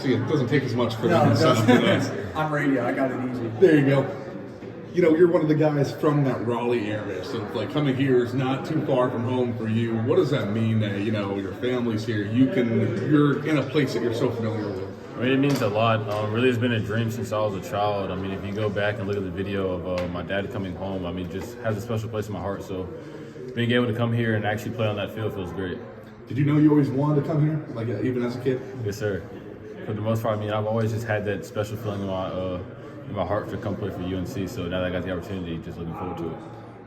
See, it doesn't take as much for No, them it to set up for doesn't. that. I'm radio. I got it easy. There you go. You know, you're one of the guys from that Raleigh area, so like coming here is not too far from home for you. What does that mean that, you know, your family's here? You're in a place that you're so familiar with. I mean, it means a lot. Really, it's been a dream since I was a child. I mean, if you go back and look at the video of my dad coming home, I mean, just has a special place in my heart. So being able to come here and actually play on that field feels great. Did you know you always wanted to come here, like even as a kid? Yes, sir. For the most part, I mean, I've always just had that special feeling in my heart to come play for UNC. So now that I got the opportunity, just looking forward to it.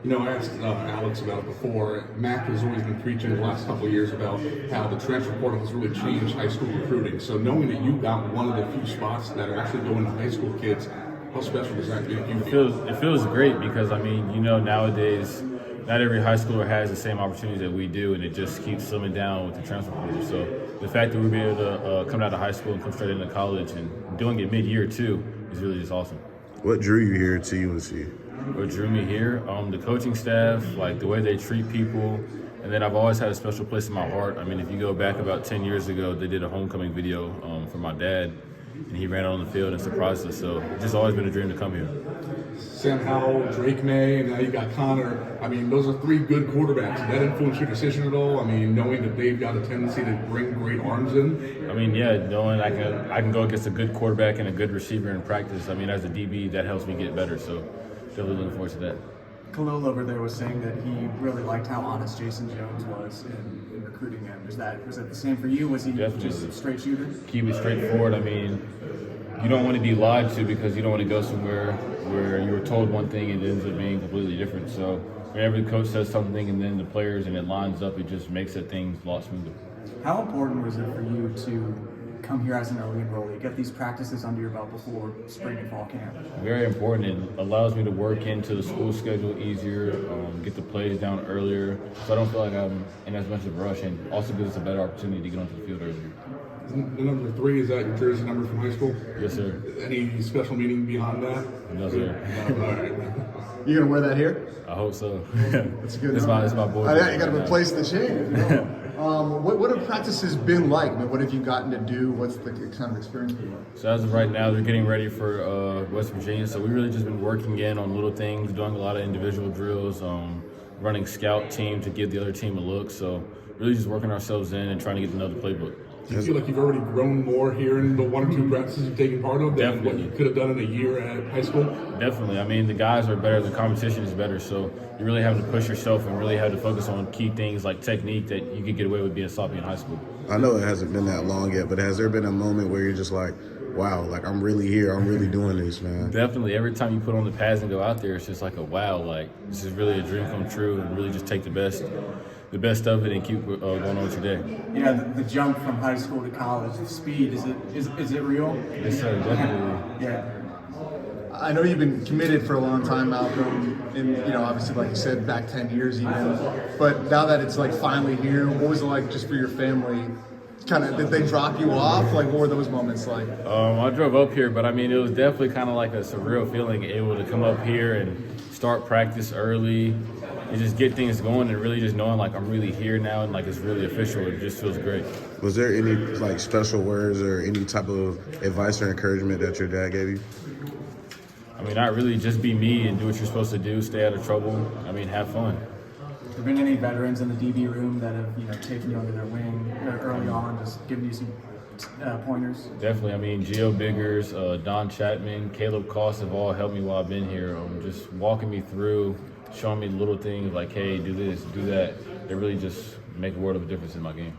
You know, I asked Alex about it before. Mac has always been preaching the last couple of years about how the transfer portal has really changed high school recruiting. So knowing that you got one of the few spots that are actually going to high school kids, how special does that make you feel? It feels great because, I mean, you know, nowadays, not every high schooler has the same opportunities that we do, and it just keeps slimming down with the transfer portal. So the fact that we'll be able to come out of high school and come straight into college and doing it mid-year too is really just awesome. What drew you here to UNC? What drew me here? The coaching staff, like the way they treat people, and then I've always had a special place in my heart. I mean, if you go back about 10 years ago, they did a homecoming video for my dad, and he ran out on the field and surprised us. So it's just always been a dream to come here. Sam Howell, Drake May, and now you got Connor. I mean, those are three good quarterbacks. Did that influence your decision at all? I mean, knowing that they've got a tendency to bring great arms in? I mean, yeah, knowing I can go against a good quarterback and a good receiver in practice. I mean, as a DB, that helps me get better. So definitely looking forward to that. Khalil over there was saying that he really liked how honest Jason Jones was in recruiting him. Was that the same for you? Was he Definitely. just a straight shooter? Keep it straightforward. I mean, you don't want to be lied to because you don't want to go somewhere where you were told one thing and it ends up being completely different. So whenever the coach says something and then the players and it lines up, it just makes it things a lot smoother. How important was it for you to come here as an early enrollee, get these practices under your belt before spring and fall camp? Very important. It allows me to work into the school schedule easier, get the plays down earlier, so I don't feel like I'm in as much of a rush, and also gives us a better opportunity to get onto the field earlier. The number 3, is that your jersey number from high school? Yes, sir. Any special meaning beyond that? No, sir. All right. You gonna wear that here? I hope so. That's a good. It's my boy. You got to replace the chain. What have practices been like? I mean, what have you gotten to do? What's the kind of experience been like? So as of right now, they're getting ready for West Virginia. So we really just been working in on little things, doing a lot of individual drills, running scout team to give the other team a look. So really just working ourselves in and trying to get to know the playbook. Do you feel like you've already grown more here in the 1 or 2 practices you've taken part of than what you could have done in a year at high school? Definitely. I mean, the guys are better. The competition is better. So you really have to push yourself and really have to focus on key things like technique that you could get away with being sloppy in high school. I know it hasn't been that long yet, but has there been a moment where you're just like, wow, like I'm really here, I'm really doing this, man? Definitely. Every time you put on the pads and go out there, it's just like a wow, like this is really a dream come true, and really just take the best of it and keep going on with your day. Yeah, the jump from high school to college, the speed, is it real? Yes, sir, definitely. Yeah. I know you've been committed for a long time, Malcolm, and obviously, like you said, back 10 years even. But now that it's like finally here, what was it like just for your family? Kind of, did they drop you off? Like, what were those moments like? I drove up here, but I mean, it was definitely kind of like a surreal feeling, able to come up here and start practice early and just get things going, and really just knowing like I'm really here now and like it's really official. It just feels great. Was there any like special words or any type of advice or encouragement that your dad gave you? I mean, not really, just be me and do what you're supposed to do, stay out of trouble. I mean, have fun. Have there been any veterans in the DB room that have taken you under their wing early on, just giving you some pointers? Definitely. I mean, Gio Biggers, Don Chapman, Caleb Koss have all helped me while I've been here. Just walking me through, showing me little things like, hey, do this, do that. They really just make a world of a difference in my game.